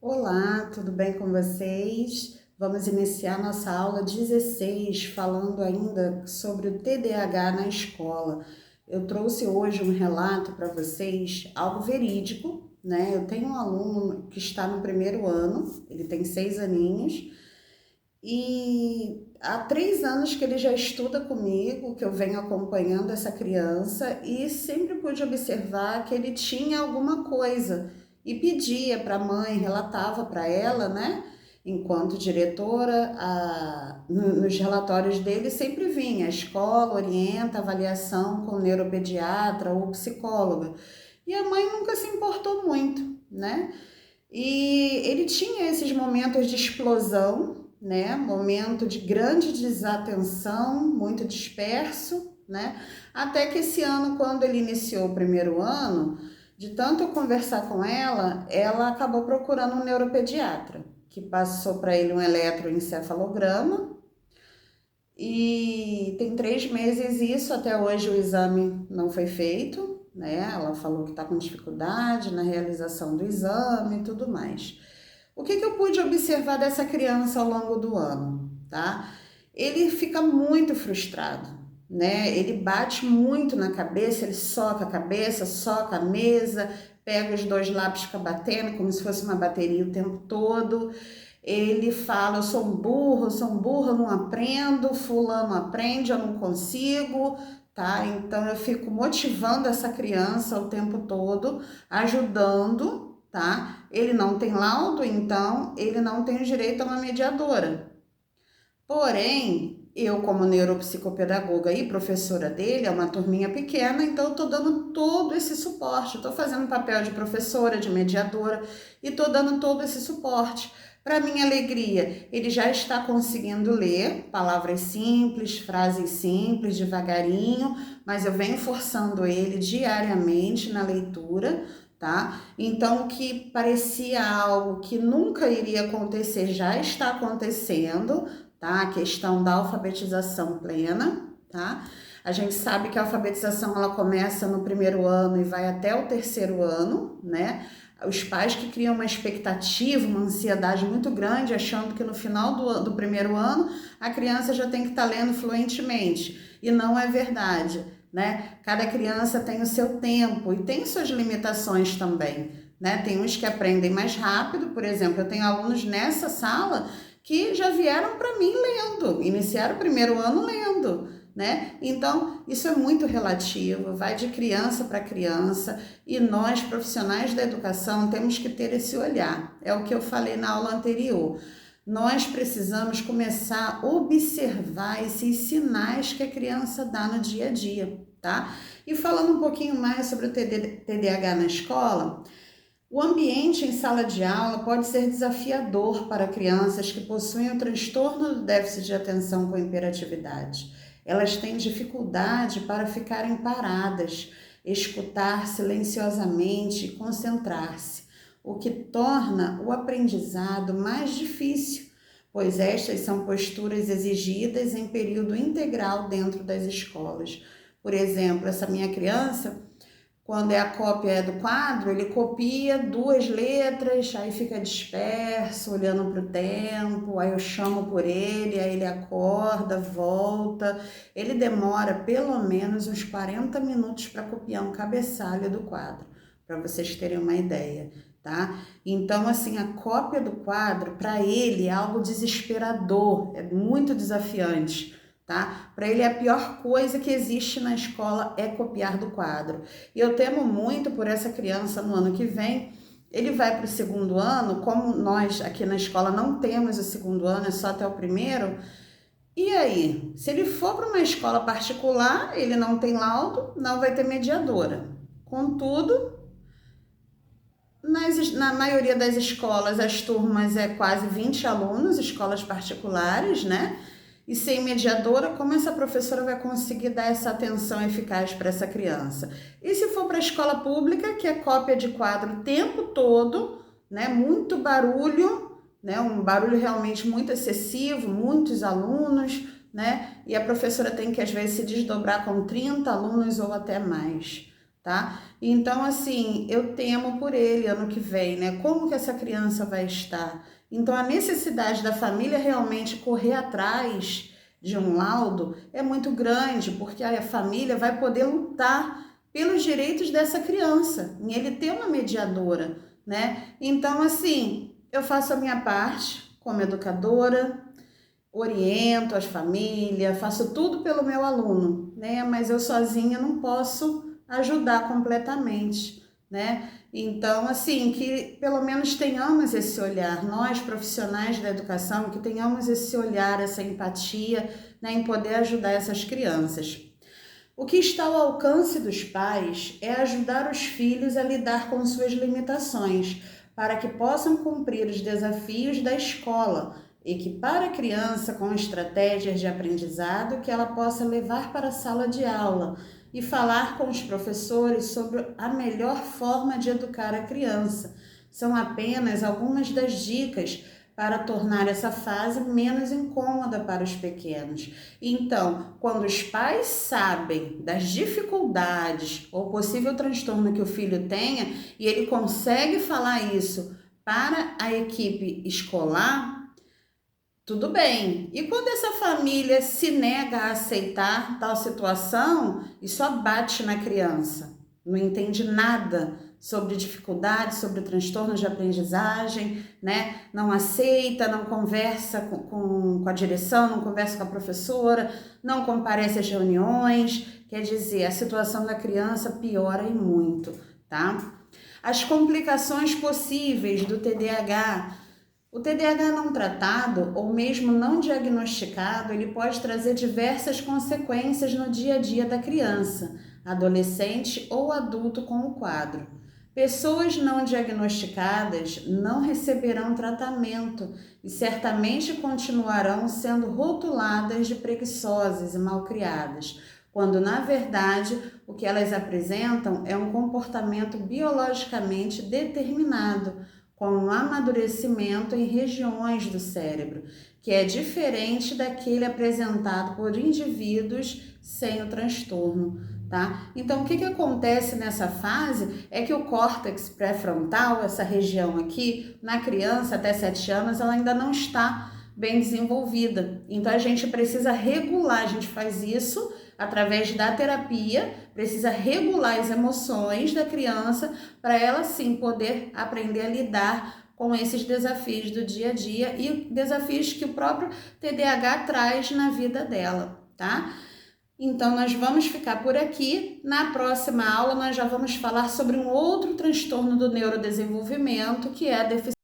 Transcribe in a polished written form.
Olá, tudo bem com vocês? Vamos iniciar nossa aula 16, falando ainda sobre o TDAH na escola. Eu trouxe hoje um relato para vocês, algo verídico, né? Eu tenho um aluno que está no primeiro ano, ele tem 6 aninhos, e há 3 anos que ele já estuda comigo, que eu venho acompanhando essa criança, e sempre pude observar que ele tinha alguma coisa e pedia para a mãe, relatava para ela, né? Enquanto diretora, nos relatórios dele sempre vinha: a escola orienta avaliação com neuropediatra ou psicóloga. E a mãe nunca se importou muito, né? E ele tinha esses momentos de explosão, né? Momento de grande desatenção, muito disperso, né? Até que esse ano, quando ele iniciou o primeiro ano, de tanto eu conversar com ela, ela acabou procurando um neuropediatra, que passou para ele um eletroencefalograma, e tem 3 meses isso, até hoje o exame não foi feito, né? Ela falou que está com dificuldade na realização do exame e tudo mais. O que eu pude observar dessa criança ao longo do ano, tá? Ele fica muito frustrado, né? Ele bate muito na cabeça, ele soca a cabeça, soca a mesa, pega os 2 lápis, fica batendo como se fosse uma bateria o tempo todo. Ele fala: eu sou um burro, eu não aprendo, fulano aprende, eu não consigo, tá? Então eu fico motivando essa criança o tempo todo, ajudando, tá? Ele não tem laudo, então ele não tem direito a uma mediadora. Porém, eu, como neuropsicopedagoga e professora dele, é uma turminha pequena, então eu tô dando todo esse suporte, tô fazendo papel de professora, de mediadora, e tô dando todo esse suporte. Para minha alegria, ele já está conseguindo ler palavras simples, frases simples, devagarinho, mas eu venho forçando ele diariamente na leitura, tá? Então, o que parecia algo que nunca iria acontecer já está acontecendo, tá? A questão da alfabetização plena, tá? A gente sabe que a alfabetização ela começa no primeiro ano e vai até o terceiro ano, né? Os pais que criam uma expectativa, uma ansiedade muito grande, achando que no final do primeiro ano a criança já tem que estar lendo fluentemente. E não é verdade, né? Cada criança tem o seu tempo e tem suas limitações também, né? Tem uns que aprendem mais rápido, por exemplo, eu tenho alunos nessa sala que já vieram para mim lendo, iniciaram o primeiro ano lendo, né? Então, isso é muito relativo, vai de criança para criança, e nós, profissionais da educação, temos que ter esse olhar. É o que eu falei na aula anterior. Nós precisamos começar a observar esses sinais que a criança dá no dia a dia, tá? E falando um pouquinho mais sobre o TDAH na escola, o ambiente em sala de aula pode ser desafiador para crianças que possuem o transtorno do déficit de atenção com hiperatividade. Elas têm dificuldade para ficarem paradas, escutar silenciosamente e concentrar-se, o que torna o aprendizado mais difícil, pois estas são posturas exigidas em período integral dentro das escolas. Por exemplo, essa minha criança, quando a cópia do quadro, ele copia 2 letras, aí fica disperso, olhando para o tempo, aí eu chamo por ele, aí ele acorda, volta. Ele demora pelo menos uns 40 minutos para copiar um cabeçalho do quadro, para vocês terem uma ideia, tá? Então, assim, a cópia do quadro, para ele, é algo desesperador, é muito desafiante, tá? Para ele, a pior coisa que existe na escola é copiar do quadro. E eu temo muito por essa criança no ano que vem. Ele vai para o segundo ano, como nós aqui na escola não temos o segundo ano, é só até o primeiro. E aí, se ele for para uma escola particular, ele não tem laudo, não vai ter mediadora. Contudo, na maioria das escolas, as turmas é quase 20 alunos, escolas particulares, né? E sem mediadora, como essa professora vai conseguir dar essa atenção eficaz para essa criança? E se for para a escola pública, que é cópia de quadro o tempo todo, né? Muito barulho, né? Um barulho realmente muito excessivo, muitos alunos, né? E a professora tem que às vezes se desdobrar com 30 alunos ou até mais, tá? Então, assim, eu temo por ele ano que vem, né? Como que essa criança vai estar? Então, a necessidade da família realmente correr atrás de um laudo é muito grande, porque a família vai poder lutar pelos direitos dessa criança, em ele ter uma mediadora, né? Então, assim, eu faço a minha parte como educadora, oriento as famílias, faço tudo pelo meu aluno, né? Mas eu sozinha não posso ajudar completamente, né? Então, assim, que pelo menos tenhamos esse olhar, nós profissionais da educação, que tenhamos esse olhar, essa empatia, né, em poder ajudar essas crianças. O que está ao alcance dos pais é ajudar os filhos a lidar com suas limitações, para que possam cumprir os desafios da escola, equipar a criança com estratégias de aprendizado que ela possa levar para a sala de aula e falar com os professores sobre a melhor forma de educar a criança. São apenas algumas das dicas para tornar essa fase menos incômoda para os pequenos. Então, quando os pais sabem das dificuldades ou possível transtorno que o filho tenha e ele consegue falar isso para a equipe escolar, tudo bem. E quando essa família se nega a aceitar tal situação e só bate na criança, não entende nada sobre dificuldade, sobre transtornos de aprendizagem, né? Não aceita, não conversa com a direção, não conversa com a professora, não comparece às reuniões, quer dizer, a situação da criança piora e muito, tá? As complicações possíveis do TDAH. O TDAH não tratado ou mesmo não diagnosticado, ele pode trazer diversas consequências no dia a dia da criança, adolescente ou adulto com o quadro. Pessoas não diagnosticadas não receberão tratamento e certamente continuarão sendo rotuladas de preguiçosas e malcriadas, quando na verdade o que elas apresentam é um comportamento biologicamente determinado, com um amadurecimento em regiões do cérebro, que é diferente daquele apresentado por indivíduos sem o transtorno, tá? Então, o que acontece nessa fase é que o córtex pré-frontal, essa região aqui, na criança até 7 anos, ela ainda não está bem desenvolvida. Então, a gente precisa regular, a gente faz isso através da terapia, precisa regular as emoções da criança para ela sim poder aprender a lidar com esses desafios do dia a dia e desafios que o próprio TDAH traz na vida dela, tá? Então, nós vamos ficar por aqui. Na próxima aula, nós já vamos falar sobre um outro transtorno do neurodesenvolvimento, que é a deficiência